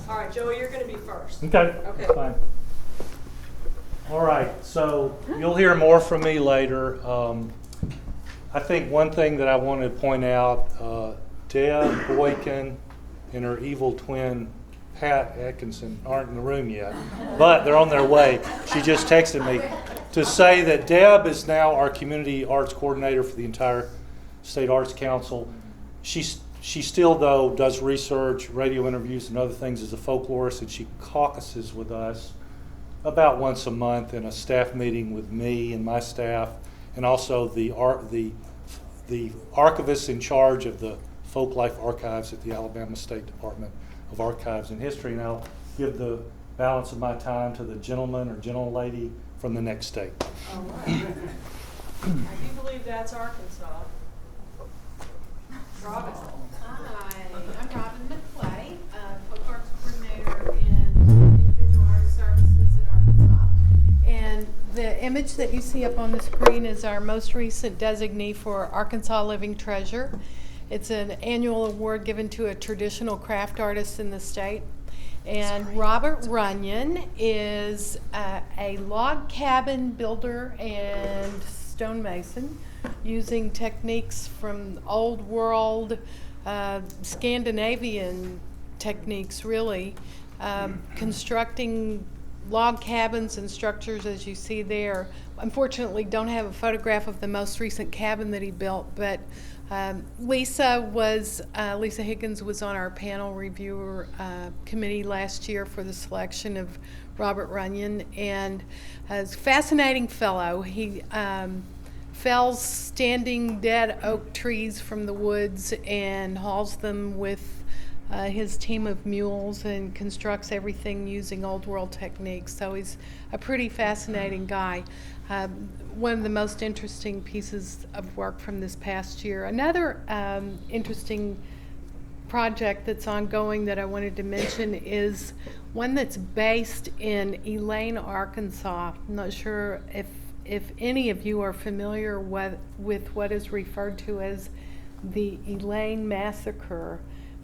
All right, Joey, you're going to be first. Okay, that's fine. All right, so you'll hear more from me later. I think one thing that I want to point out, Deb Boykin and her evil twin, Pat Atkinson, aren't in the room yet, but they're on their way. She just texted me to say that Deb is now our community arts coordinator for the entire State Arts Council. She still, though, does research, radio interviews, and other things as a folklorist, and she caucuses with us about once a month in a staff meeting with me and my staff, and also the archivist in charge of the Folklife Archives at the Alabama State Department of Archives and History. And I'll give the balance of my time to the gentleman or gentlelady from the next state. All right. I do believe that's Arkansas. Robin. Hi, I'm Robin McClay, folk arts coordinator in individual artist services in Arkansas. And the image that you see up on the screen is our most recent designee for Arkansas Living Treasure. It's an annual award given to a traditional craft artist in the state. And Robert Runyon is a log cabin builder and stonemason using techniques from old world Scandinavian techniques, really, constructing log cabins and structures as you see there. Unfortunately, don't have a photograph of the most recent cabin that he built, but Lisa Higgins was on our panel reviewer committee last year for the selection of Robert Runyon, and is a fascinating fellow. He fells standing dead oak trees from the woods and hauls them with his team of mules and constructs everything using old world techniques. So he's a pretty fascinating guy. One of the most interesting pieces of work from this past year. Another interesting project that's ongoing that I wanted to mention is one that's based in Elaine, Arkansas. I'm not sure if any of you are familiar with what is referred to as the Elaine Massacre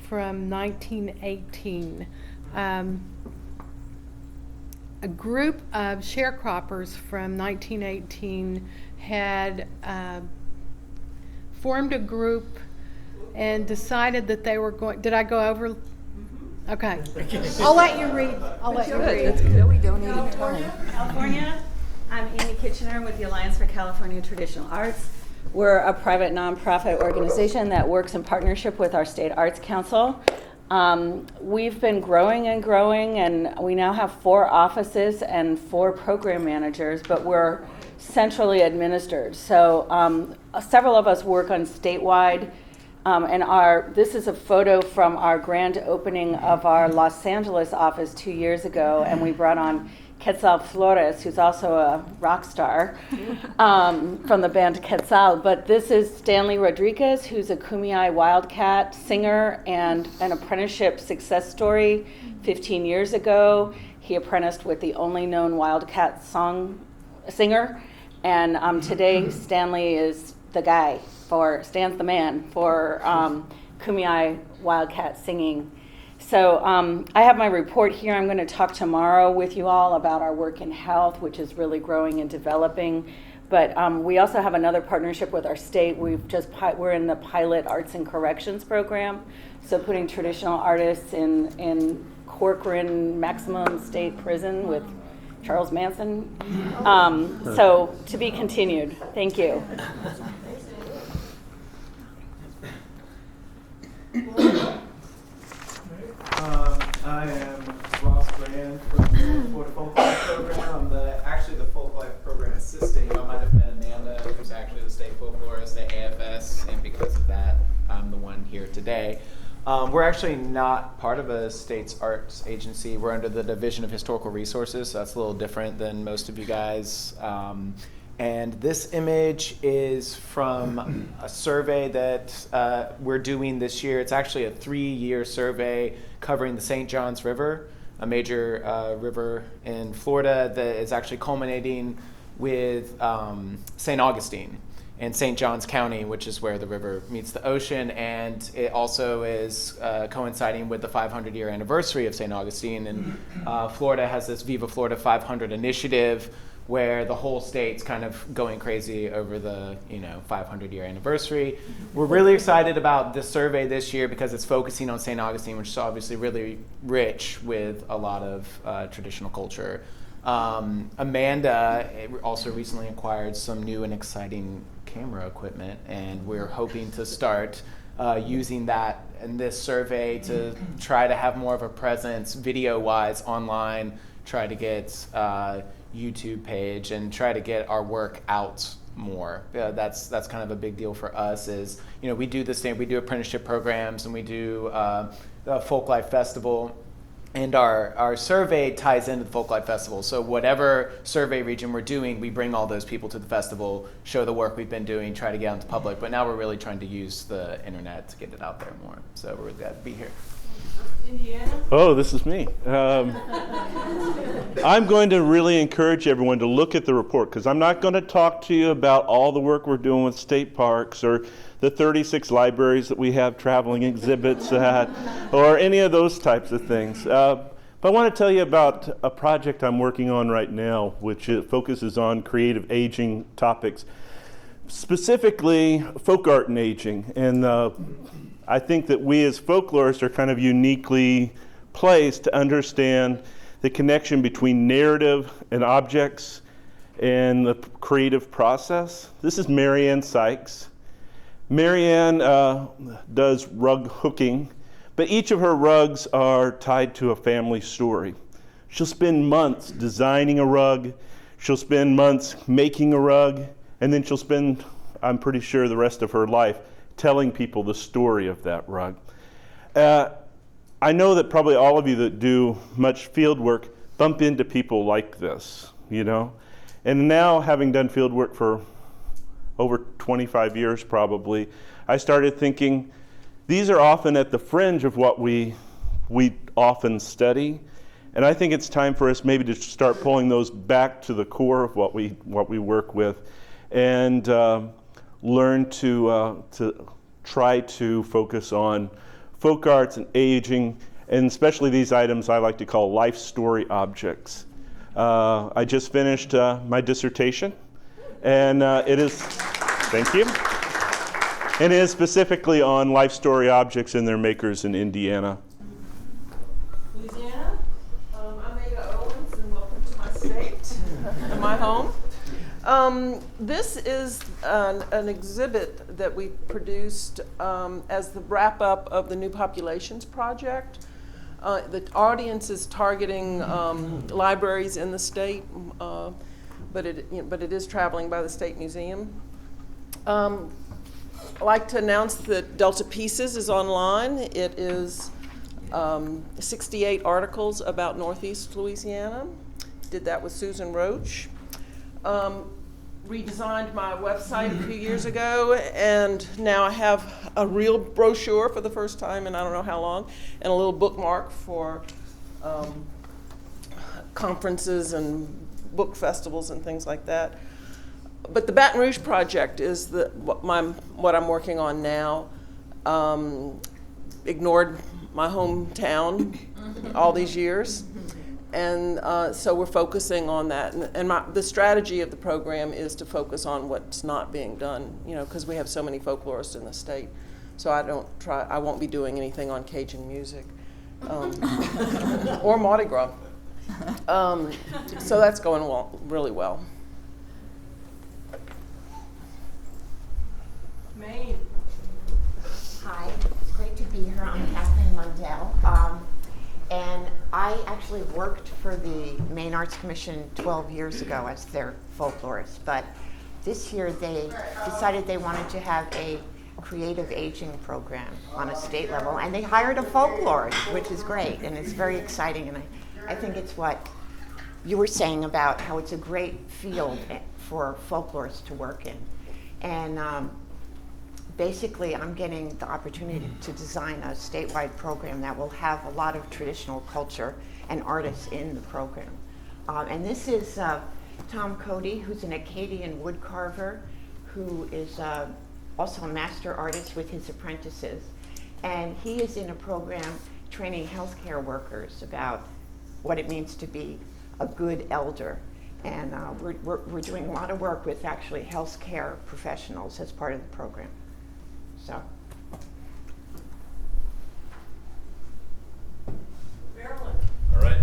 from 1918. A group of sharecroppers from 1918 had formed a group and decided that they were going. Did I go over? Okay. I'll let you read. That's good. We donated time. California. I'm Amy Kitchener with the Alliance for California Traditional Arts. We're a private nonprofit organization that works in partnership with our State Arts Council. We've been growing and growing, and we now have 4 offices and 4 program managers, but we're centrally administered. So several of us work on statewide, and this is a photo from our grand opening of our Los Angeles office 2 years ago, and we brought on Quetzal Flores, who's also a rock star from the band Quetzal. But this is Stanley Rodriguez, who's a Kumeyaay Wildcat singer and an apprenticeship success story. 15 years ago, he apprenticed with the only known Wildcat singer. And today, Stanley is the guy Stan's the man for Kumeyaay Wildcat singing. So I have my report here. I'm going to talk tomorrow with you all about our work in health, which is really growing and developing. But we also have another partnership with our state. We're in the pilot arts and corrections program. So putting traditional artists in Corcoran Maximum State Prison with Charles Manson. So to be continued. Thank you. I am Ross Brand from the Florida Folklife Program. I'm actually the Folklife Program assistant. I might have been Amanda, who's actually the state folklorist at AFS, and because of that, I'm the one here today. We're actually not part of a state's arts agency. We're under the Division of Historical Resources, so that's a little different than most of you guys. And this image is from a survey that we're doing this year. It's actually a 3-year survey covering the St. Johns River, a major river in Florida that is actually culminating with St. Augustine. in St. Johns County, which is where the river meets the ocean, and it also is coinciding with the 500-year anniversary of St. Augustine. And Florida has this Viva Florida 500 initiative, where the whole state's kind of going crazy over the 500-year anniversary. We're really excited about this survey this year because it's focusing on St. Augustine, which is obviously really rich with a lot of traditional culture. Amanda also recently acquired some new and exciting camera equipment, and we're hoping to start using that in this survey to try to have more of a presence video-wise online, try to get YouTube page, and try to get our work out more. That's kind of a big deal for us. Is we do the same. We do apprenticeship programs, and we do the Folk Life Festival. And our survey ties into the Folk Life Festival. So whatever survey region we're doing, we bring all those people to the festival, show the work we've been doing, try to get out into public. But now we're really trying to use the internet to get it out there more. So we're glad to be here. Indiana? Oh, this is me. I'm going to really encourage everyone to look at the report, because I'm not going to talk to you about all the work we're doing with state parks or the 36 libraries that we have traveling exhibits at, or any of those types of things. But I want to tell you about a project I'm working on right now, which focuses on creative aging topics, specifically folk art and aging. And I think that we as folklorists are kind of uniquely placed to understand the connection between narrative and objects and the creative process. This is Marianne Sykes. Marianne does rug hooking, but each of her rugs are tied to a family story. She'll spend months designing a rug, she'll spend months making a rug, and then she'll spend, I'm pretty sure, the rest of her life telling people the story of that rug. I know that probably all of you that do much field work bump into people like this, And now, having done field work for over 25 years probably, I started thinking these are often at the fringe of what we often study. And I think it's time for us maybe to start pulling those back to the core of what we work with, and learn to try to focus on folk arts and aging, and especially these items I like to call life story objects. I just finished my dissertation, and it is, thank you, and it is specifically on life story objects and their makers in Indiana. Louisiana. I'm Ada Owens, and welcome to my state and my home. This is an exhibit that we produced as the wrap-up of the New Populations Project. The audience is targeting libraries in the state, but it is traveling by the State Museum. I'd like to announce that Delta Pieces is online. It is 68 articles about Northeast Louisiana. Did that with Susan Roach. Redesigned my website a few years ago, and now I have a real brochure for the first time in I don't know how long, and a little bookmark for conferences and book festivals and things like that. But the Baton Rouge project is what I'm working on now. Ignored my hometown all these years. And so we're focusing on that. And the strategy of the program is to focus on what's not being done, because we have so many folklorists in the state. So I won't be doing anything on Cajun music or Mardi Gras. So that's going really well. Maine. Hi, it's great to be here. I'm Kathleen Mundell. And I actually worked for the Maine Arts Commission 12 years ago as their folklorist. But this year they decided they wanted to have a creative aging program on a state level. And they hired a folklorist, which is great. And it's very exciting. And I think it's what you were saying about how it's a great field for folklorists to work in. And basically, I'm getting the opportunity to design a statewide program that will have a lot of traditional culture and artists in the program. And this is Tom Cody, who's an Acadian woodcarver who is also a master artist with his apprentices. And he is in a program training healthcare workers about what it means to be a good elder. And we're doing a lot of work with actually healthcare professionals as part of the program. So. Marilyn. All right.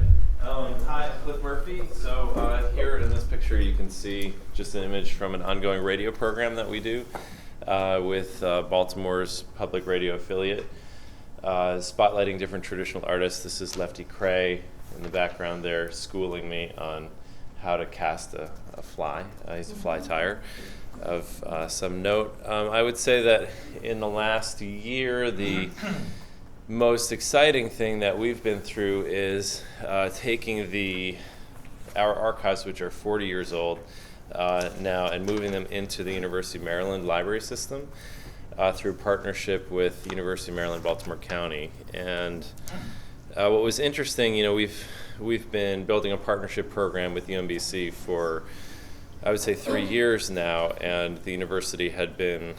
Hi, I'm Cliff Murphy. So here in this picture you can see just an image from an ongoing radio program that we do with Baltimore's public radio affiliate, spotlighting different traditional artists. This is Lefty Cray in the background there, schooling me on how to cast a fly. He's a fly tyer of some note. I would say that in the last year, the most exciting thing that we've been through is taking our archives, which are 40 years old now, and moving them into the University of Maryland library system through partnership with University of Maryland, Baltimore County. And what was interesting, we've been building a partnership program with UMBC for, I would say, 3 years now, and the university had been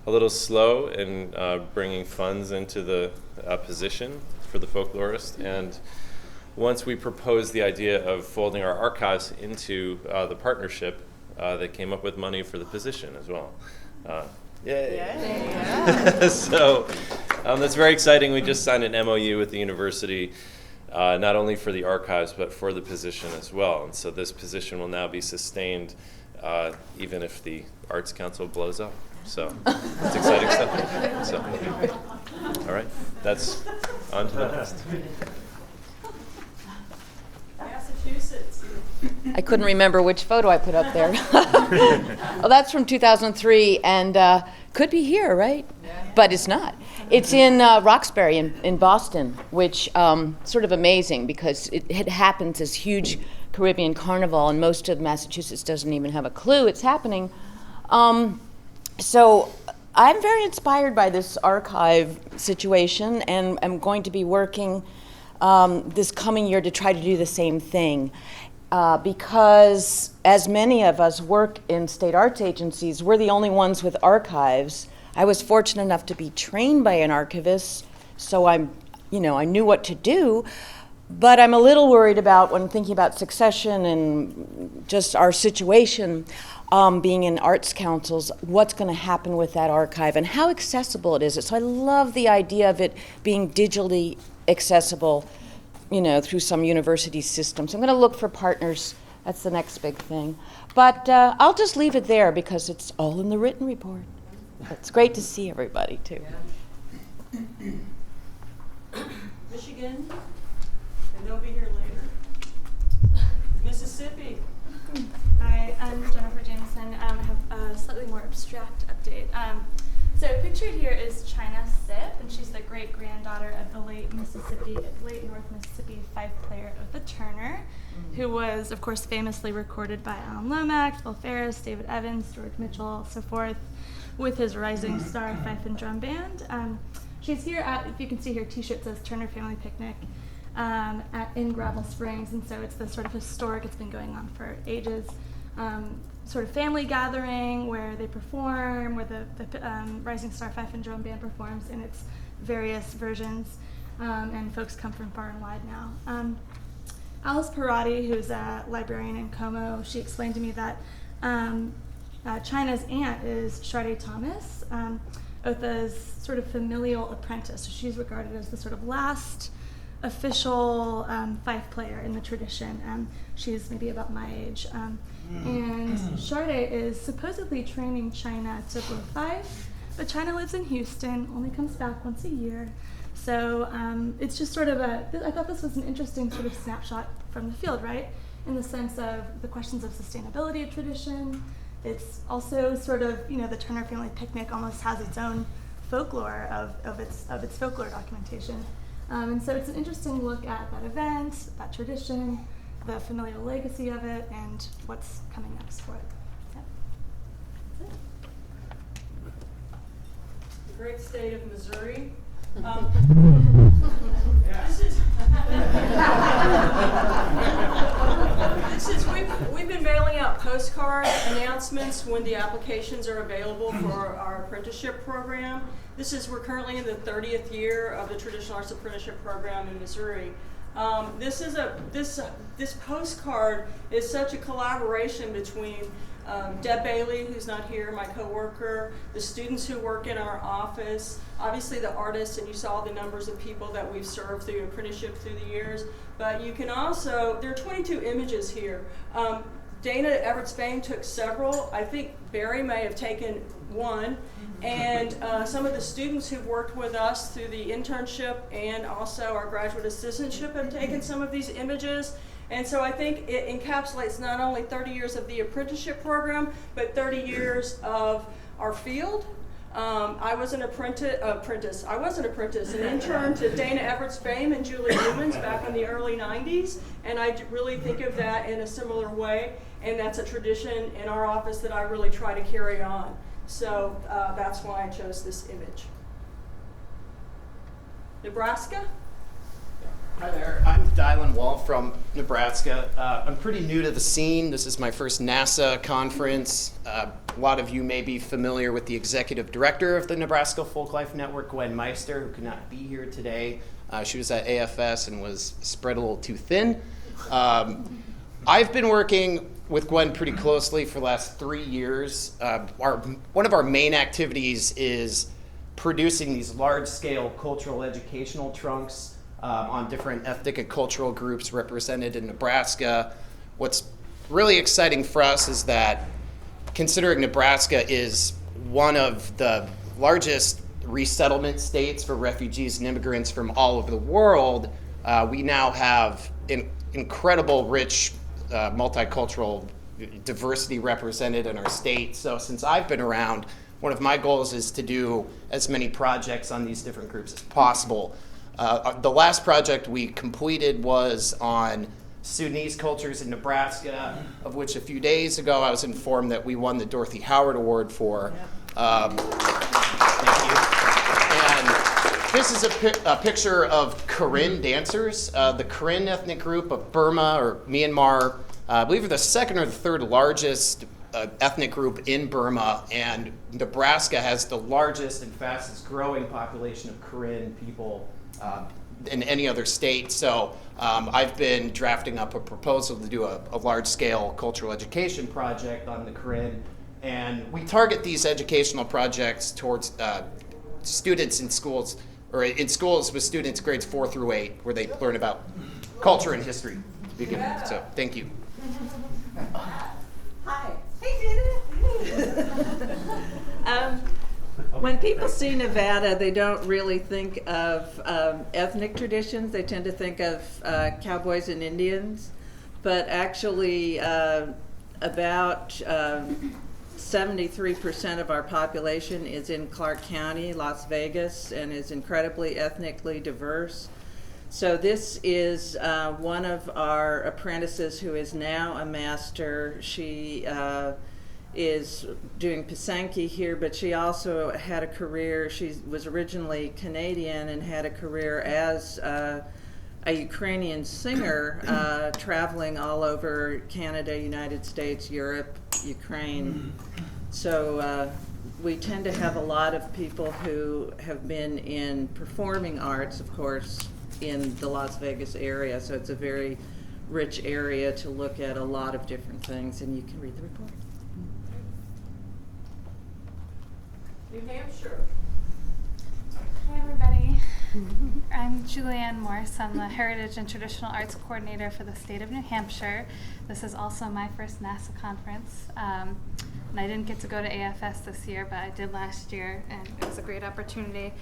a little slow in bringing funds into the position for the folklorist. And once we proposed the idea of folding our archives into the partnership, they came up with money for the position as well. Yay! Yeah. So that's very exciting. We just signed an MOU with the university, not only for the archives, but for the position as well. And so this position will now be sustained even if the Arts Council blows up. So it's exciting stuff. So, all right, that's on to the next. Massachusetts. I couldn't remember which photo I put up there. Oh, that's from 2003, and could be here, right? But it's not. It's in Roxbury in Boston, which sort of amazing because it happens as huge Caribbean carnival, and most of Massachusetts doesn't even have a clue it's happening. So I'm very inspired by this archive situation, and I'm going to be working this coming year to try to do the same thing. Because as many of us work in state arts agencies, we're the only ones with archives. I was fortunate enough to be trained by an archivist, so I knew what to do. But I'm a little worried about, when thinking about succession and just our situation, being in arts councils, what's going to happen with that archive and how accessible it is. So I love the idea of it being digitally accessible, through some university system. So I'm going to look for partners. That's the next big thing. But I'll just leave it there because it's all in the written report. It's great to see everybody, too. Michigan, and they'll be here later. Mississippi. Hi, I'm Jennifer Jameson. I have a slightly more abstract update. So pictured here is China Sip, and she's the great-granddaughter of the late North Mississippi fife player Otha Turner, who was, of course, famously recorded by Alan Lomax, Bill Ferris, David Evans, George Mitchell, so forth, with his Rising Star Fife and Drum Band. She's here at, if you can see her t-shirt says Turner Family Picnic in Gravel Springs, and so it's the sort of historic, it's been going on for ages, sort of family gathering where they perform, where the Rising Star Fife and Drum Band performs in its various versions, and folks come from far and wide now. Alice Parati, who's a librarian in Como, she explained to me that China's aunt is Sade Thomas, Otha's sort of familial apprentice. So she's regarded as the sort of last official fife player in the tradition. She's maybe about my age. And Sade is supposedly training China to blow fife, but China lives in Houston, only comes back once a year. So it's just sort of I thought this was an interesting sort of snapshot from the field, right? In the sense of the questions of sustainability of tradition. It's also sort of, the Turner Family Picnic almost has its own folklore of its folklore documentation. And so it's an interesting look at that event, that tradition, the familial legacy of it, and what's coming next for it. That's it. The great state of Missouri. We've been mailing out out postcard announcements when the applications are available for our apprenticeship program. We're currently in the 30th year of the Traditional Arts Apprenticeship Program in Missouri. This postcard is such a collaboration between Deb Bailey, who's not here, my coworker, the students who work in our office, obviously the artists, and you saw the numbers of people that we've served through apprenticeship through the years. But you can also, there are 22 images here. Dana Everett-Spain took several. I think Barry may have taken one. And some of the students who've worked with us through the internship and also our graduate assistantship have taken some of these images. And so I think it encapsulates not only 30 years of the apprenticeship program, but 30 years of our field. I was an intern to Dana Everett-Spain and Julie Newman's back in the early 90s. And I really think of that in a similar way. And that's a tradition in our office that I really try to carry on. So that's why I chose this image. Nebraska? Hi there, I'm Dylan Wall from Nebraska. I'm pretty new to the scene. This is my first NASAA conference. A lot of you may be familiar with the executive director of the Nebraska Folklife Network, Gwen Meister, who could not be here today. She was at AFS and was spread a little too thin. I've been working with Gwen pretty closely for the last 3 years. One of our main activities is producing these large-scale cultural educational trunks on different ethnic and cultural groups represented in Nebraska. What's really exciting for us is that, considering Nebraska is one of the largest resettlement states for refugees and immigrants from all over the world, we now have an incredible, rich, multicultural diversity represented in our state. So since I've been around, one of my goals is to do as many projects on these different groups as possible. The last project we completed was on Sudanese cultures in Nebraska, of which a few days ago I was informed that we won the Dorothy Howard Award for. Thank you. And this is a picture of Karen dancers. The Karen ethnic group of Burma or Myanmar, I believe are the second or the third largest ethnic group in Burma, and Nebraska has the largest and fastest growing population of Karen people in any other state. So I've been drafting up a proposal to do a large-scale cultural education project on the Karen, and we target these educational projects towards students in schools, or in schools with students grades 4 through 8, where they learn about culture and history to begin with. So thank you. Hi. Hey, Dana. When people see Nevada, they don't really think of ethnic traditions. They tend to think of cowboys and Indians. But actually, about 73% of our population is in Clark County, Las Vegas, and is incredibly ethnically diverse. So this is one of our apprentices who is now a master. She is doing Pisanki here, but she also had a career. She was originally Canadian and had a career as a Ukrainian singer, traveling all over Canada, United States, Europe, Ukraine. So we tend to have a lot of people who have been in performing arts, of course, in the Las Vegas area. So it's a very rich area to look at a lot of different things, and you can read the report. New Hampshire. Hi, everybody. I'm Julianne Morse. I'm the Heritage and Traditional Arts Coordinator for the state of New Hampshire. This is also my first NASAA conference. And I didn't get to go to AFS this year, but I did last year, and it was a great opportunity.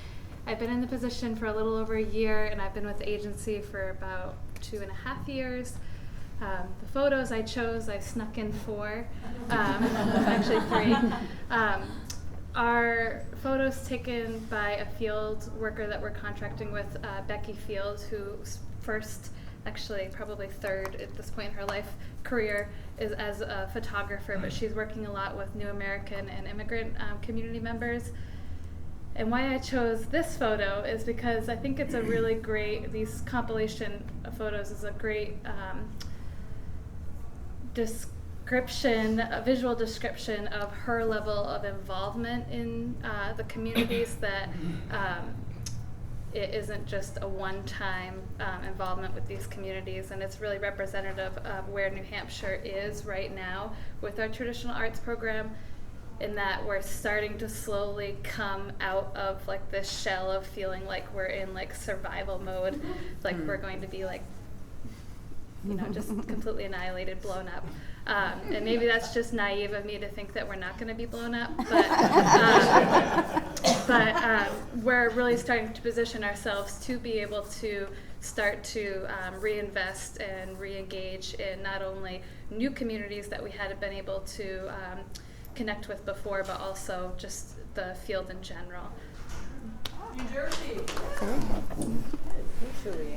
I've been in the position for a little over a year, and I've been with the agency for about 2.5 years. The photos I chose, I snuck in 4, actually 3. Are photos taken by a field worker that we're contracting with, Becky Fields, who's first, actually probably third at this point in her life career, is as a photographer, but she's working a lot with New American and immigrant community members. And why I chose this photo is because I think it's a really great, these compilation of photos is a great a visual description of her level of involvement in the communities, that it isn't just a one-time involvement with these communities, and it's really representative of where New Hampshire is right now with our traditional arts program, in that we're starting to slowly come out of like this shell of feeling like we're in like survival mode, like we're going to be like, you know, just completely annihilated, blown up. And maybe that's just naive of me to think that we're not going to be blown up, but we're really starting to position ourselves to be able to start to reinvest and re-engage in not only new communities that we hadn't been able to connect with before, but also just the field in general. New Jersey.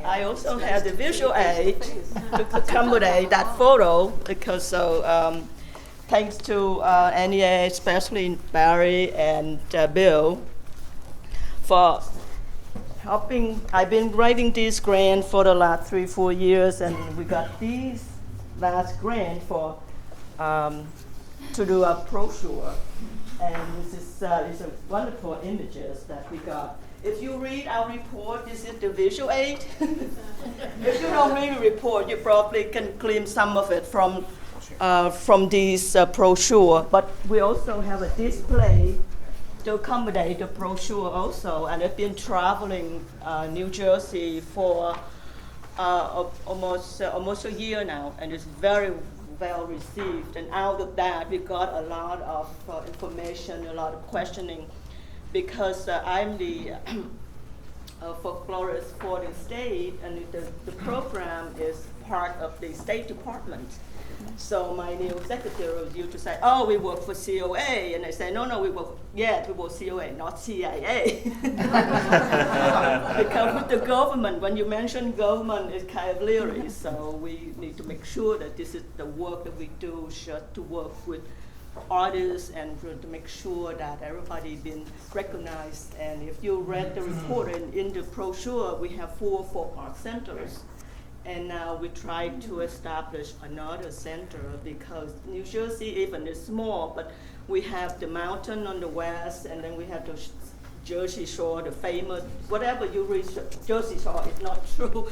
I also have the visual aid to accommodate that photo because thanks to NASAA, especially Barry and Bill, for helping. I've been writing this grant for the last 3-4 years, and we got these last grant for to do a brochure. And this is it's a wonderful images that we got. If you read our report, this is the visual aid. If you don't read the report, you probably can glean some of it from this brochure. But we also have a display to accommodate the brochure also. And I've been traveling New Jersey for almost a year now, and it's very well received. And out of that, we got a lot of information, a lot of questioning, because I'm the folklorist for the state, and the program is part of the State Department. So my new secretary used to say, "Oh, we work for COA," and I say, "No, we work COA, not CIA." Because with the government, when you mention government, it's kind of leery. So we need to make sure that this is the work that we do, just to work with artists and to make sure that everybody been recognized. And if you read the report in the brochure, we have 4 folk art centers. And now we try to establish another center because New Jersey even is small, but we have the mountain on the west, and then we have the Jersey Shore, the famous, whatever you read, Jersey Shore is not true.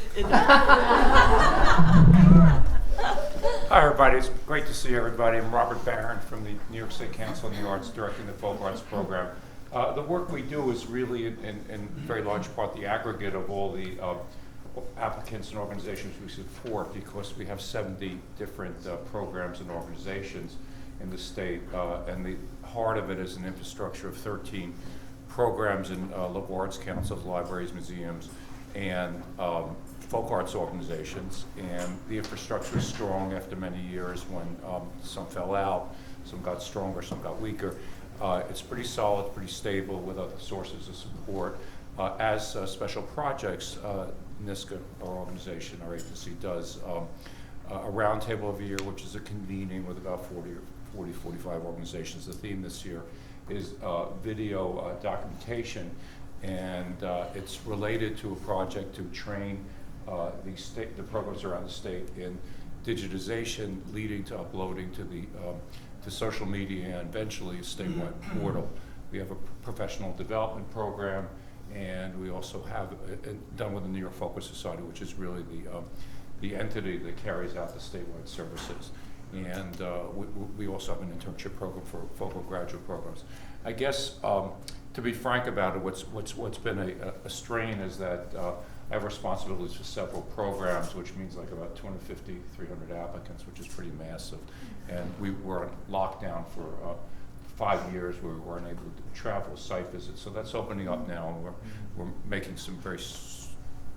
Hi everybody, it's great to see everybody. I'm Robert Barron from the New York State Council on the Arts, directing the Folk Arts Program. The work we do is really in very large part the aggregate of all the applicants and organizations we support, because we have 70 different programs and organizations in the state, and the heart of it is an infrastructure of 13 programs in local arts councils, libraries, museums, and folk arts organizations. And the infrastructure is strong after many years when some fell out, some got stronger, some got weaker. It's pretty solid, pretty stable with other sources of support. As special projects, NISCA, our organization, our agency, does a roundtable every year, which is a convening with about 45 organizations. The theme this year is video documentation, and it's related to a project to train the programs around the state in digitization, leading to uploading to the to social media and eventually a statewide portal. We have a professional development program, and we also have done with the New York Folk Art Society, which is really the entity that carries out the statewide services. And we also have an internship program for vocal graduate programs. I guess, to be frank about it, what's been a strain is that I have responsibilities for several programs, which means like about 250, 300 applicants, which is pretty massive. And we were on lockdown for 5 years where we weren't able to travel, site visits. So that's opening up now, and we're making some very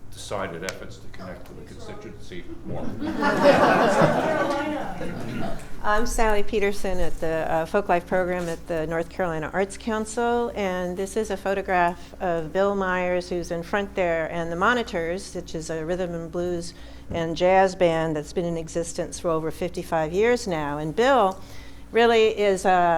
decided efforts to connect with the constituency more. I'm Sally Peterson at the Folklife program at the North Carolina Arts Council, and this is a photograph of Bill Myers, who's in front there, and the Monitors, which is a rhythm and blues and jazz band that's been in existence for over 55 years now. And Bill really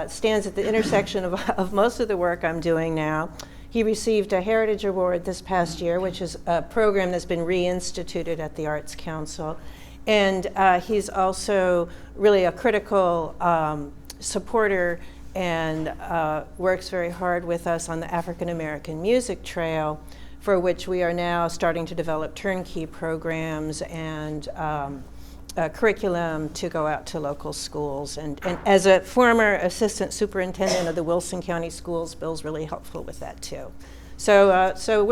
stands at the intersection of most of the work I'm doing now. He received a Heritage Award this past year, which is a program that's been reinstituted at the Arts Council. And he's also really a critical supporter and works very hard with us on the African American Music Trail, for which we are now starting to develop turnkey programs and curriculum to go out to local schools. And as a former assistant superintendent of the Wilson County Schools, Bill's really helpful with that too. So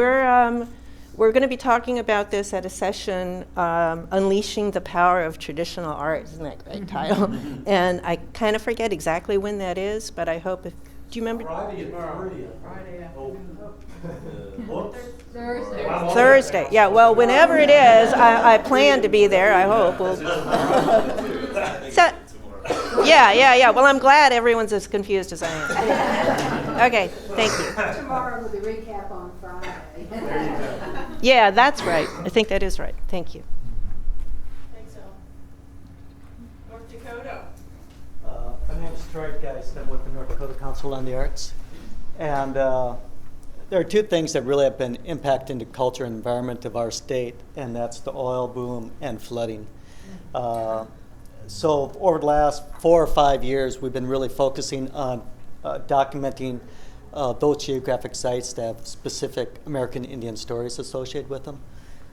we're going to be talking about this at a session, Unleashing the Power of Traditional Art. Isn't that a great title? And I kind of forget exactly when that is, but I hope if, do you remember? Friday at 3. Friday afternoon. Thursday. Yeah, well, whenever it is, I plan to be there, I hope. So, yeah. Well, I'm glad everyone's as confused as I am. Okay, thank you. Tomorrow with the recap on Friday. There you go. Yeah, that's right. I think that is right. Thank you. Thanks, Al. North Dakota. My name is Troy Geist. I'm with the North Dakota Council on the Arts. And there are two things that really have been impacting the culture and environment of our state, and that's the oil boom and flooding. So over the last 4 or 5 years, we've been really focusing on documenting those geographic sites that have specific American Indian stories associated with them.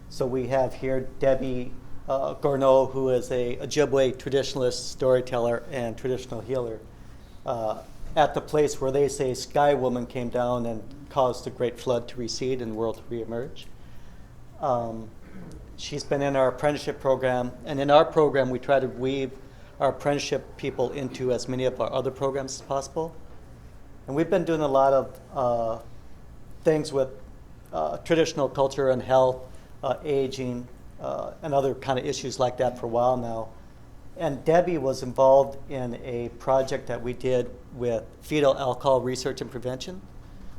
So we have here Debbie Gourneau, who is a Ojibwe traditionalist storyteller and traditional healer, at the place where they say Sky Woman came down and caused the Great Flood to recede and the world to reemerge. She's been in our apprenticeship program, and in our program we try to weave our apprenticeship people into as many of our other programs as possible. And we've been doing a lot of things with traditional culture and health, aging, and other kind of issues like that for a while now. And Debbie was involved in a project that we did with fetal alcohol research and prevention,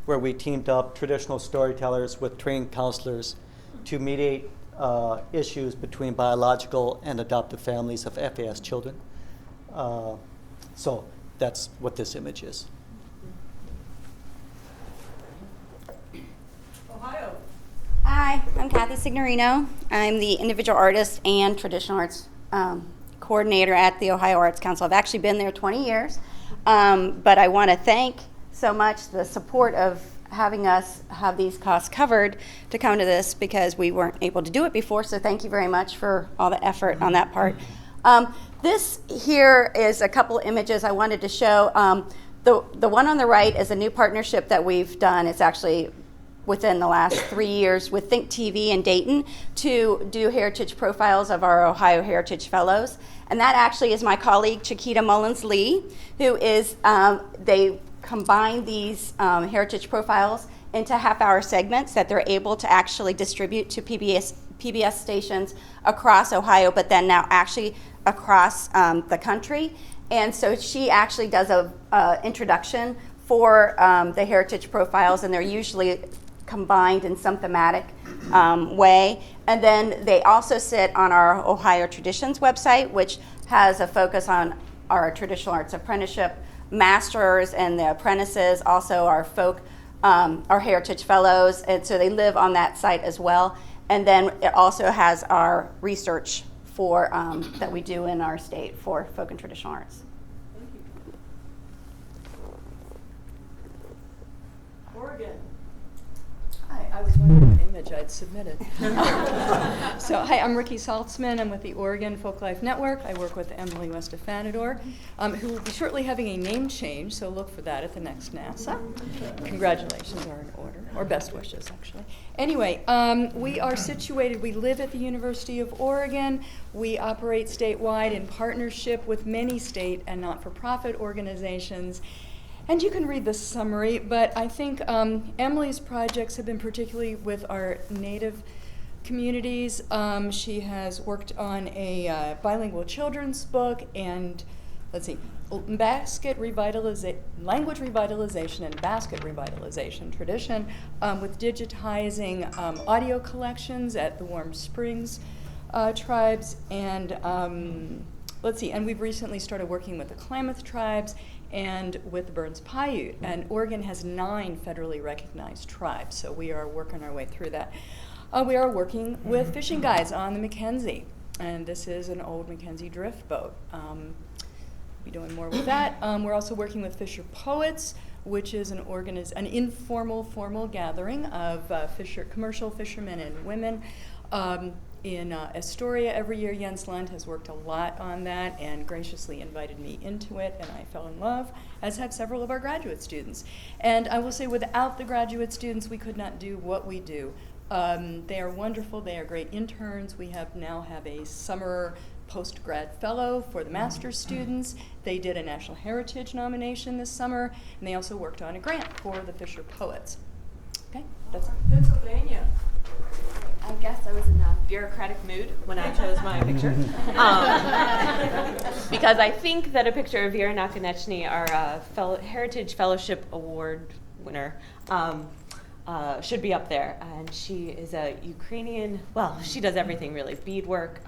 where we teamed up traditional storytellers with trained counselors to mediate issues between biological and adoptive families of FAS children. So that's what this image is. Ohio. Hi, I'm Kathy Signorino. I'm the individual artist and traditional arts coordinator at the Ohio Arts Council. I've actually been there 20 years, but I want to thank so much the support of having us have these costs covered to come to this, because we weren't able to do it before, so thank you very much for all the effort on that part. This here is a couple images I wanted to show. The one on the right is a new partnership that we've done. It's actually within the last 3 years with Think TV in Dayton to do heritage profiles of our Ohio Heritage Fellows. And that actually is my colleague, Chiquita Mullins-Lee, who is, they combine these heritage profiles into half-hour segments that they're able to actually distribute to PBS stations across Ohio, but then now actually across the country. And so she actually does a introduction for the heritage profiles, and they're usually combined in some thematic way. And then they also sit on our Ohio Traditions website, which has a focus on our traditional arts apprenticeship masters and the apprentices, also our our heritage fellows, and so they live on that site as well. And then it also has our research for that we do in our state for folk and traditional arts. Thank you. Oregon. Hi, I was wondering what image I'd submitted. So, hi, I'm Ricky Saltzman. I'm with the Oregon Folklife Network. I work with Emily Westefanador, who will be shortly having a name change, so look for that at the next NASAA. Congratulations are in order, or best wishes, actually. Anyway, we are situated, we live at the University of Oregon. We operate statewide in partnership with many state and not-for-profit organizations. And you can read the summary, but I think Emily's projects have been particularly with our Native communities. She has worked on a bilingual children's book and, let's see, language revitalization and basket revitalization tradition with digitizing audio collections at the Warm Springs tribes. And let's see, and we've recently started working with the Klamath tribes and with the Burns Paiute. And Oregon has 9 federally recognized tribes, so we are working our way through that. We are working with fishing guides on the Mackenzie. And this is an old Mackenzie drift boat. Be doing more with that. We're also working with Fisher Poets, which is an informal, formal gathering of commercial fishermen and women in Astoria every year. Jens Lund has worked a lot on that and graciously invited me into it, and I fell in love, as have several of our graduate students. And I will say, without the graduate students, we could not do what we do. They are wonderful. They are great interns. We now have a summer post-grad fellow for the master's students. They did a National Heritage nomination this summer, and they also worked on a grant for the Fisher Poets. Okay, that's Pennsylvania. I guess I was in a bureaucratic mood when I chose my picture. Because I think that a picture of Vera Nakonechny, our Heritage Fellowship Award winner, should be up there. And she is a Ukrainian, well, she does everything really, beadwork,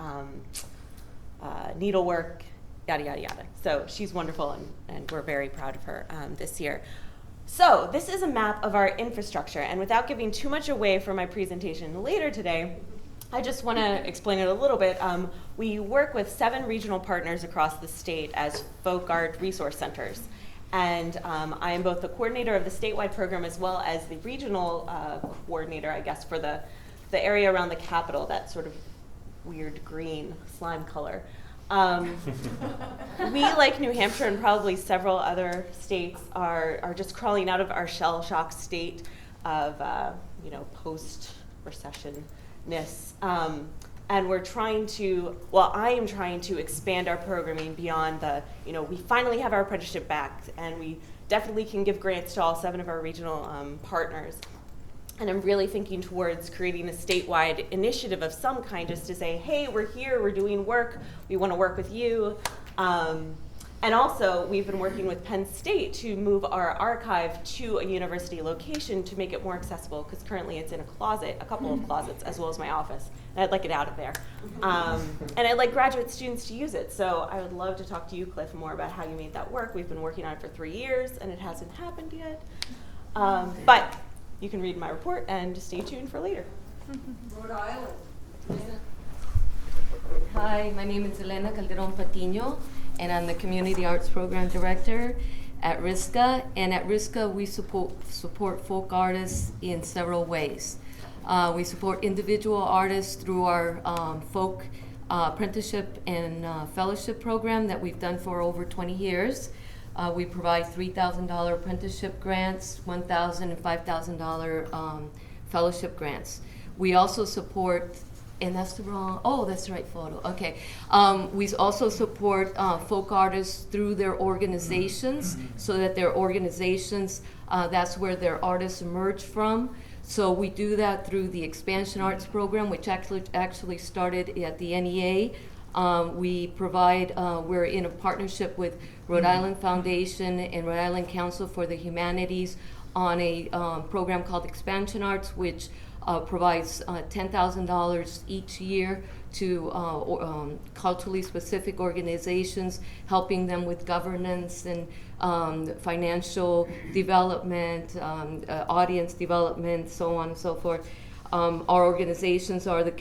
needlework, yada, yada, yada. So she's wonderful, and we're very proud of her this year. So this is a map of our infrastructure, and without giving too much away for my presentation later today, I just want to explain it a little bit. We work with 7 regional partners across the state as folk art resource centers. And I am both the coordinator of the statewide program as well as the regional coordinator, I guess, for the area around the Capitol, that sort of weird green slime color. We, like New Hampshire and probably several other states, are just crawling out of our shell shock state of post-recessionness. And we're trying to, well, I am trying to expand our programming beyond we finally have our apprenticeship back, and we definitely can give grants to all 7 of our regional partners. And I'm really thinking towards creating a statewide initiative of some kind, just to say, hey, we're here, we're doing work, we want to work with you. And also, we've been working with Penn State to move our archive to a university location to make it more accessible, because currently it's in a closet, a couple of closets, as well as my office. And I'd like it out of there. And I'd like graduate students to use it. So I would love to talk to you, Cliff, more about how you made that work. We've been working on it for 3 years, and it hasn't happened yet. But you can read my report and stay tuned for later. Rhode Island. Hi, my name is Elena Calderon Patiño, and I'm the Community Arts Program Director at RISCA. And at RISCA, we support folk artists in several ways. We support individual artists through our folk apprenticeship and fellowship program that we've done for over 20 years. We provide $3,000 apprenticeship grants, $1,000 and $5,000 fellowship grants. We also support, and that's the wrong, oh, that's the right photo, okay. We also support folk artists through their organizations, so that their organizations, that's where their artists emerge from. So we do that through the Expansion Arts Program, which actually started at the NEA. We provide, we're in a partnership with Rhode Island Foundation and Rhode Island Council for the Humanities on a program called Expansion Arts, which provides $10,000 each year to culturally specific organizations, helping them with governance and financial development, audience development, so on and so forth. Our organizations are the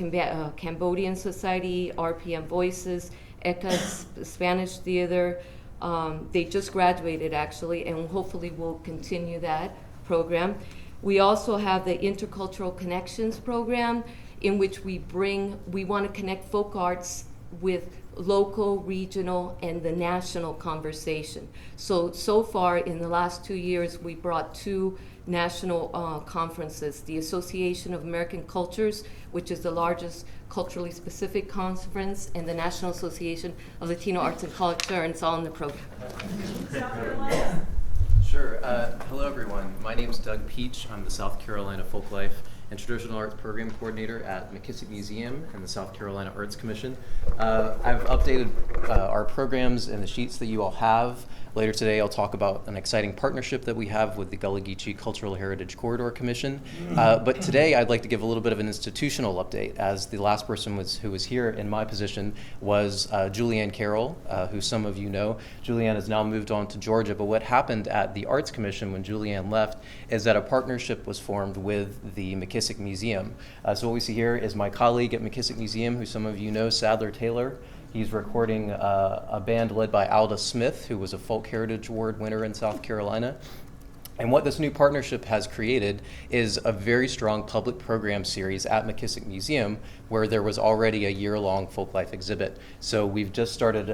Cambodian Society, RPM Voices, ECA's Spanish Theater. They just graduated, actually, and hopefully will continue that program. We also have the Intercultural Connections program, in which we want to connect folk arts with local, regional, and the national conversation. So far, in the last 2 years, we brought 2 national conferences, the Association of American Cultures, which is the largest culturally specific conference, and the National Association of Latino Arts and Culture, and it's all in the program. Sure. Hello, everyone. My name is Doug Peach. I'm the South Carolina Folklife and Traditional Arts Program Coordinator at McKissick Museum and the South Carolina Arts Commission. I've updated our programs and the sheets that you all have. Later today, I'll talk about an exciting partnership that we have with the Gullah Geechee Cultural Heritage Corridor Commission. But today, I'd like to give a little bit of an institutional update, as the last person who was here in my position was Julianne Carroll, who some of you know. Julianne has now moved on to Georgia, but what happened at the Arts Commission when Julianne left is that a partnership was formed with the McKissick McKissick Museum. So what we see here is my colleague at McKissick Museum, who some of you know, Sadler Taylor. He's recording a band led by Alda Smith, who was a Folk Heritage Award winner in South Carolina. And what this new partnership has created is a very strong public program series at McKissick Museum, where there was already a year-long folklife exhibit. So we've just started,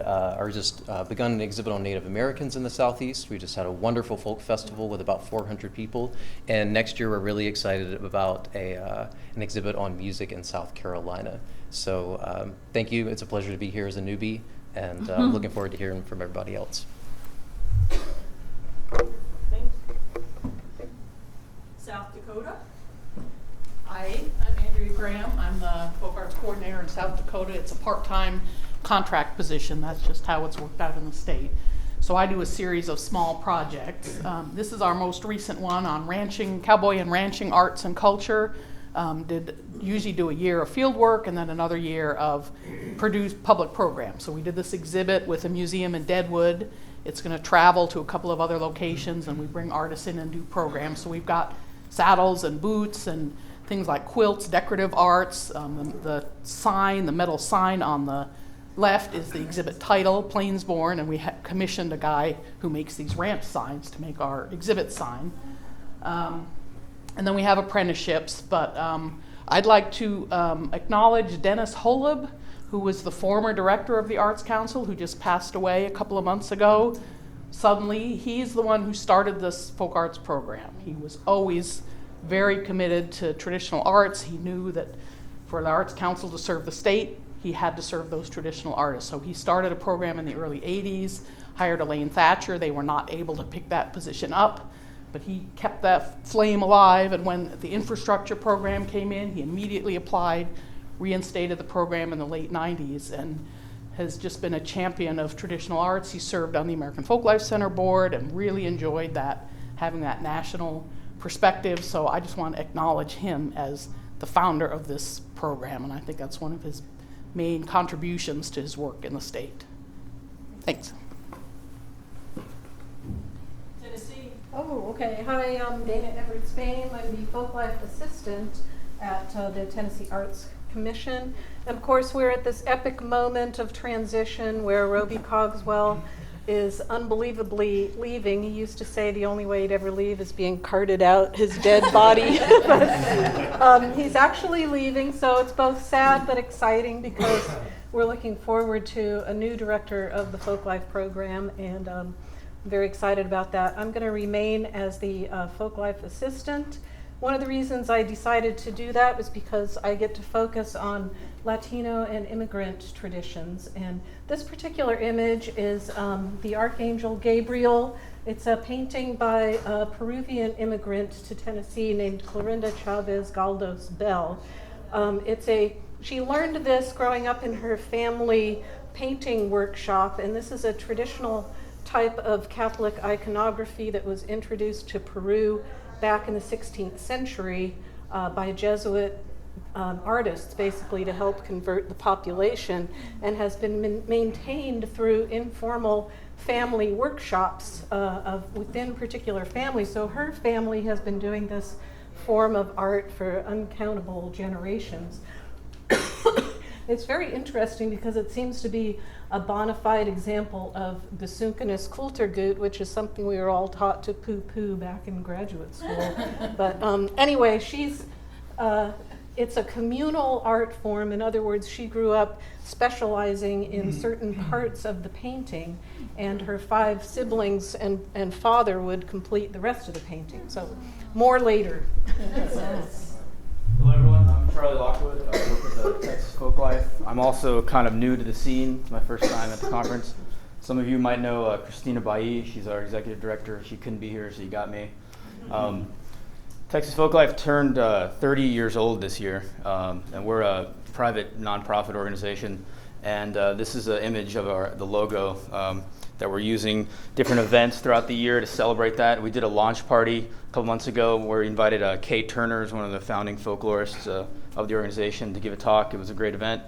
begun an exhibit on Native Americans in the Southeast. We just had a wonderful folk festival with about 400 people. And next year we're really excited about an exhibit on music in South Carolina. So thank you. It's a pleasure to be here as a newbie, and looking forward to hearing from everybody else. South Dakota. Hi, I'm Andrea Graham. I'm the Folk Arts Coordinator in South Dakota. It's a part-time contract position. That's just how it's worked out in the state. So I do a series of small projects. This is our most recent one on ranching, cowboy and ranching arts and culture. Usually do a year of field work and then another year of produced public programs. So we did this exhibit with a museum in Deadwood. It's going to travel to a couple of other locations, and we bring artists in and do programs. So we've got saddles and boots and things like quilts, decorative arts. The sign, the metal sign on the left is the exhibit title, Plainsborn, and we commissioned a guy who makes these ranch signs to make our exhibit sign. And then we have apprenticeships, but I'd like to acknowledge Dennis Holub, who was the former director of the Arts Council, who just passed away a couple of months ago. Suddenly, he's the one who started this folk arts program. He was always very committed to traditional arts. He knew that for the Arts Council to serve the state, he had to serve those traditional artists. So he started a program in the early 80s, hired Elaine Thatcher. They were not able to pick that position up, but he kept that flame alive, and when the infrastructure program came in, he immediately applied, reinstated the program in the late 90s, and has just been a champion of traditional arts. He served on the American Folklife Center board and really enjoyed that, having that national perspective. So I just want to acknowledge him as the founder of this program, and I think that's one of his main contributions to his work in the state. Thanks. Tennessee. Oh, okay. Hi, I'm Dana Everett Spain. I'm the Folklife Assistant at the Tennessee Arts Commission. And of course, we're at this epic moment of transition where Roby Cogswell is unbelievably leaving. He used to say the only way he'd ever leave is being carted out, his dead body. But he's actually leaving, so it's both sad but exciting because we're looking forward to a new director of the Folklife program, and I'm very excited about that. I'm going to remain as the Folklife Assistant. One of the reasons I decided to do that was because I get to focus on Latino and immigrant traditions. And this particular image is the Archangel Gabriel. It's a painting by a Peruvian immigrant to Tennessee named Clorinda Chavez Galdos Bell. She learned this growing up in her family painting workshop, and this is a traditional type of Catholic iconography that was introduced to Peru back in the 16th century by Jesuit artists, basically to help convert the population, and has been maintained through informal family workshops within particular families. So her family has been doing this form of art for uncountable generations. It's very interesting because it seems to be a bona fide example of gesunkenes Kulturgut, which is something we were all taught to poo-poo back in graduate school. But anyway, it's a communal art form. In other words, she grew up specializing in certain parts of the painting, and her 5 siblings and father would complete the rest of the painting. So more later. Hello everyone, I'm Charlie Lockwood. I work with the Texas Folklife. I'm also kind of new to the scene. It's my first time at the conference. Some of you might know Christina Bailly. She's our executive director. She couldn't be here, so you got me. Texas Folklife turned 30 years old this year, and we're a private nonprofit organization. And this is an image of the logo that we're using different events throughout the year to celebrate that. We did a launch party a couple months ago where we invited Kay Turner, one of the founding folklorists of the organization, to give a talk. It was a great event.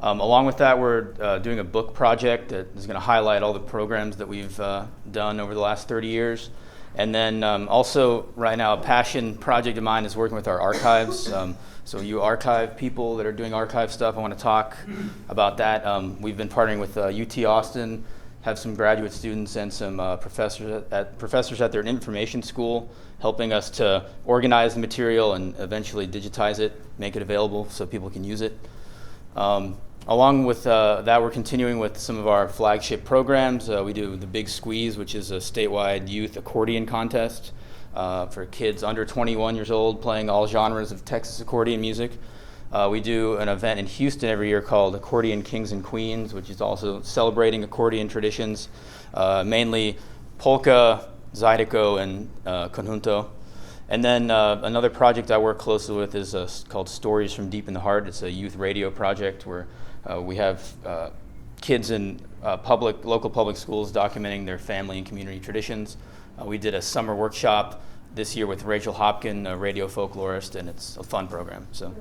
Along with that, we're doing a book project that is going to highlight all the programs that we've done over the last 30 years. And then also right now, a passion project of mine is working with our archives. So you archive people that are doing archive stuff, I want to talk about that. We've been partnering with UT Austin, have some graduate students and some professors at their information school, helping us to organize the material and eventually digitize it, make it available so people can use it. Along with that, we're continuing with some of our flagship programs. We do the Big Squeeze, which is a statewide youth accordion contest for kids under 21 years old playing all genres of Texas accordion music. We do an event in Houston every year called Accordion Kings and Queens, which is also celebrating accordion traditions, mainly polka, zydeco, and conjunto. And then another project I work closely with is called Stories from Deep in the Heart. It's a youth radio project where we have kids in local public schools documenting their family and community traditions. We did a summer workshop this year with Rachel Hopkin, a radio folklorist, and it's a fun program. So,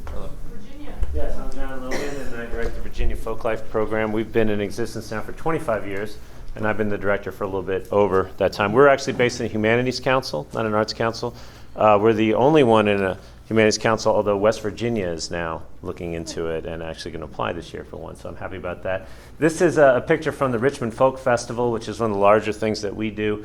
hello. Virginia. Yes, I'm John Logan, and I direct the Virginia Folklife Program. We've been in existence now for 25 years, and I've been the director for a little bit over that time. We're actually based in a Humanities Council, not an Arts Council. We're the only one in a Humanities Council, although West Virginia is now looking into it and actually going to apply this year for one, so I'm happy about that. This is a picture from the Richmond Folk Festival, which is one of the larger things that we do.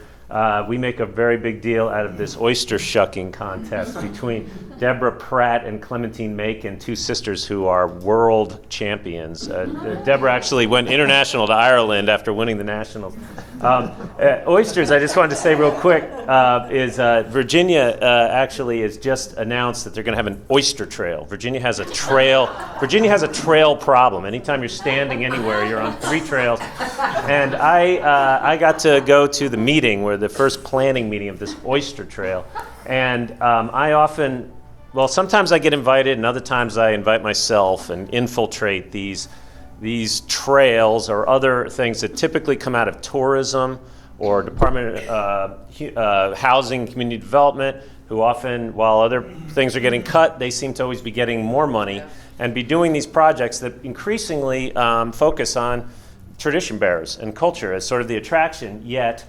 We make a very big deal out of this oyster shucking contest between Deborah Pratt and Clementine Macon, two sisters who are world champions. Deborah actually went international to Ireland after winning the nationals. Oysters, I just wanted to say real quick, is Virginia actually has just announced that they're going to have an oyster trail. Virginia has a trail problem. Anytime you're standing anywhere, you're on 3 trails. And I got to go to the meeting where the first planning meeting of this oyster trail. And sometimes I get invited and other times I invite myself and infiltrate these trails or other things that typically come out of tourism or Department of Housing, Community Development, who often, while other things are getting cut, they seem to always be getting more money and be doing these projects that increasingly focus on tradition bearers and culture as sort of the attraction, yet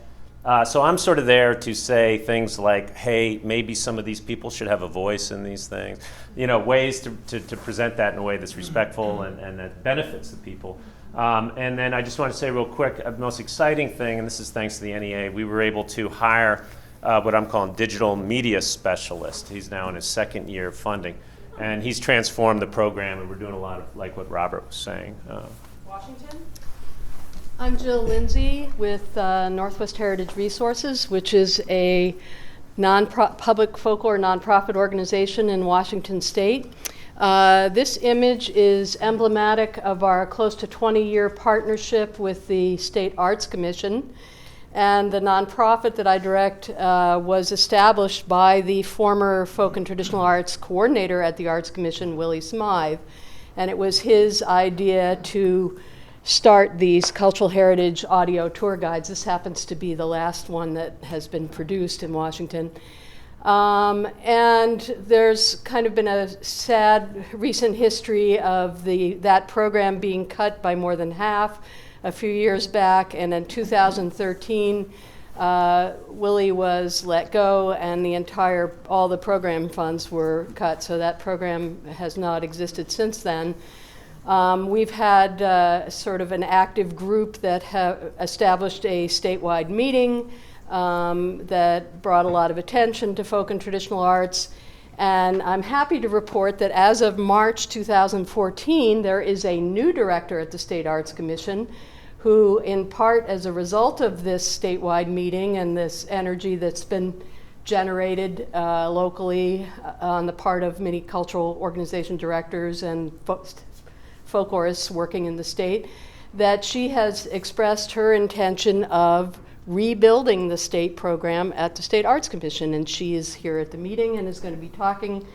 so I'm sort of there to say things like, hey, maybe some of these people should have a voice in these things, ways to present that in a way that's respectful and that benefits the people. And then I just want to say real quick, the most exciting thing, and this is thanks to the NEA, we were able to hire what I'm calling digital media specialist. He's now in his 2nd year of funding, and he's transformed the program, and we're doing a lot of like what Robert was saying. Washington? I'm Jill Lindsay with Northwest Heritage Resources, which is a public folklore nonprofit organization in Washington State. This image is emblematic of our close to 20-year partnership with the State Arts Commission. And the nonprofit that I direct was established by the former Folk and Traditional Arts coordinator at the Arts Commission, Willie Smythe. And it was his idea to start these cultural heritage audio tour guides. This happens to be the last one that has been produced in Washington. And there's kind of been a sad recent history of that program being cut by more than half a few years back, and in 2013, Willie was let go and all the program funds were cut, so that program has not existed since then. We've had sort of an active group that have established a statewide meeting that brought a lot of attention to folk and traditional arts. And I'm happy to report that as of March 2014, there is a new director at the State Arts Commission who, in part as a result of this statewide meeting and this energy that's been generated locally on the part of many cultural organization directors and folklorists working in the state, that she has expressed her intention of rebuilding the state program at the State Arts Commission. And she is here at the meeting and is going to be talking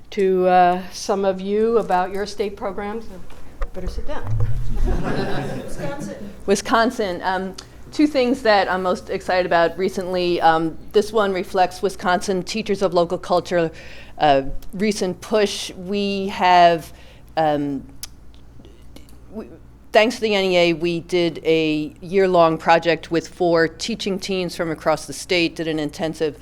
to some of you about your state programs. So better sit down. Wisconsin. 2 things that I'm most excited about recently. This one reflects Wisconsin Teachers of Local Culture recent push. We have thanks to the NEA, we did a year-long project with 4 teaching teams from across the state, did an intensive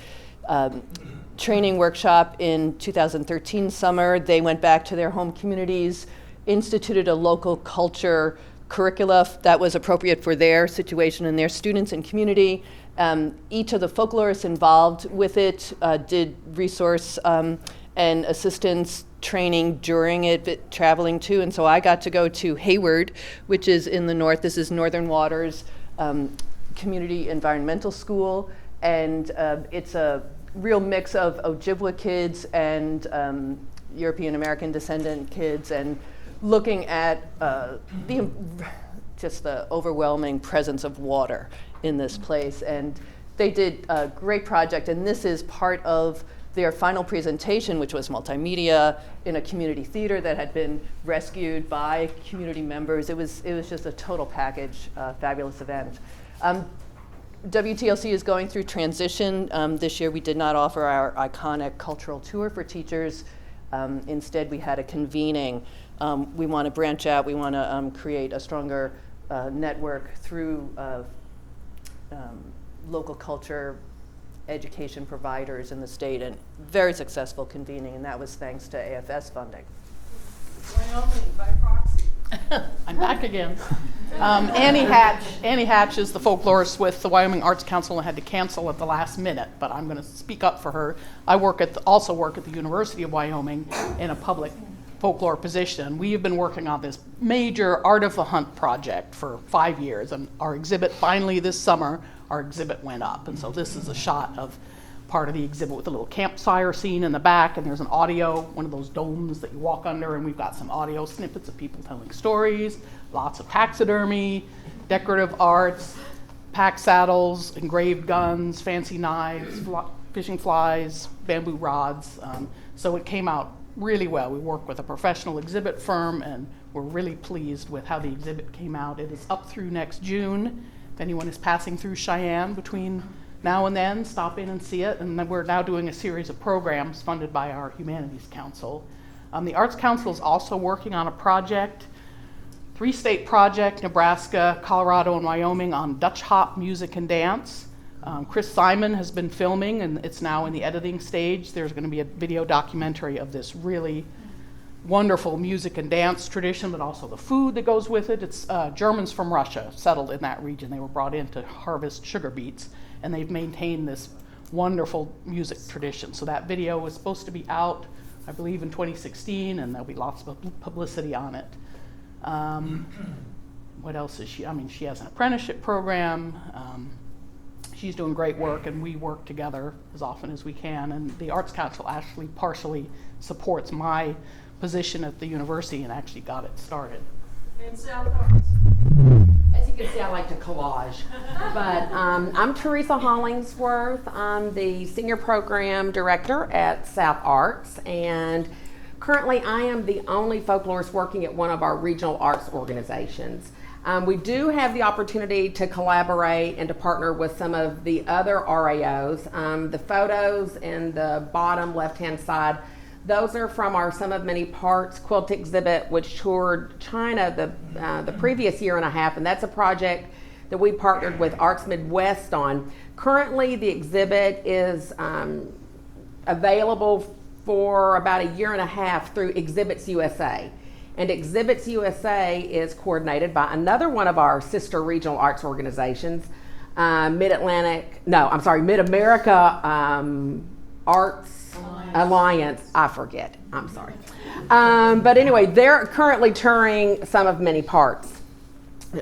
training workshop in 2013 summer. They went back to their home communities, instituted a local culture curricula that was appropriate for their situation and their students and community. Each of the folklorists involved with it did resource and assistance training during it, traveling to. And so I got to go to Hayward, which is in the north. This is Northern Waters Community Environmental School. And it's a real mix of Ojibwa kids and European American descendant kids, and looking at just the overwhelming presence of water in this place. And they did a great project, and this is part of their final presentation, which was multimedia in a community theater that had been rescued by community members. It was just a total package, fabulous event. WTLC is going through transition. This year we did not offer our iconic cultural tour for teachers. Instead we had a convening. We want to branch out. We want to create a stronger network through local culture education providers in the state, and very successful convening, and that was thanks to AFS funding. Wyoming by proxy. I'm back again. Annie Hatch is the folklorist with the Wyoming Arts Council and had to cancel at the last minute, but I'm going to speak up for her. I also work at the University of Wyoming in a public folklore position. We have been working on this major Art of the Hunt project for 5 years, and our exhibit finally this summer, our exhibit went up. And so this is a shot of part of the exhibit with a little campfire scene in the back, and there's an audio, one of those domes that you walk under, and we've got some audio snippets of people telling stories, lots of taxidermy, decorative arts, pack saddles, engraved guns, fancy knives, fishing flies, bamboo rods. So it came out really well. We worked with a professional exhibit firm, and we're really pleased with how the exhibit came out. It is up through next June. If anyone is passing through Cheyenne between now and then, stop in and see it. And then we're now doing a series of programs funded by our Humanities Council. The Arts Council is also working on a project, 3-state project, Nebraska, Colorado, and Wyoming, on Dutch hop music and dance. Chris Simon has been filming, and it's now in the editing stage. There's going to be a video documentary of this really wonderful music and dance tradition, but also the food that goes with it. It's Germans from Russia settled in that region. They were brought in to harvest sugar beets, and they've maintained this wonderful music tradition. So that video was supposed to be out, I believe, in 2016, and there'll be lots of publicity on it. What else is she? I mean, she has an apprenticeship program. She's doing great work, and we work together as often as we can. And the Arts Council actually partially supports my position at the university and actually got it started. And South Arts. As you can see, I like to collage. But I'm Teresa Hollingsworth. I'm the Senior Program Director at South Arts. And currently, I am the only folklorist working at one of our regional arts organizations. We do have the opportunity to collaborate and to partner with some of the other RAOs. The photos in the bottom left-hand side, those are from our Sum of Many Parts quilt exhibit, which toured China the previous year and a half, and that's a project that we partnered with Arts Midwest on. Currently, the exhibit is available for about a year and a half through Exhibits USA. And Exhibits USA is coordinated by another one of our sister regional arts organizations, Mid-America Arts Alliance. I forget. I'm sorry. But anyway, they're currently touring Some of Many Parts.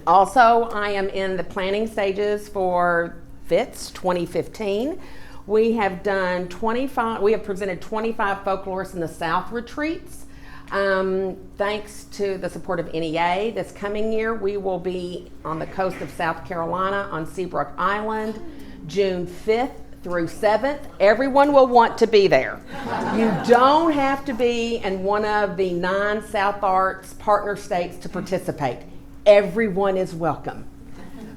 Also, I am in the planning stages for FITS 2015. We have presented 25 folklorists in the South retreats. Thanks to the support of NEA, this coming year we will be on the coast of South Carolina on Seabrook Island, June 5th through 7th. Everyone will want to be there. You don't have to be in one of the 9 South Arts partner states to participate. Everyone is welcome.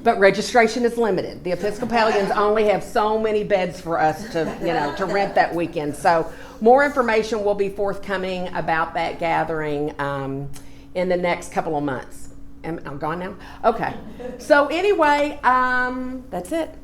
But registration is limited. The Episcopalians only have so many beds for us to rent that weekend. So more information will be forthcoming about that gathering in the next couple of months. I'm gone now? Okay. So anyway, that's it.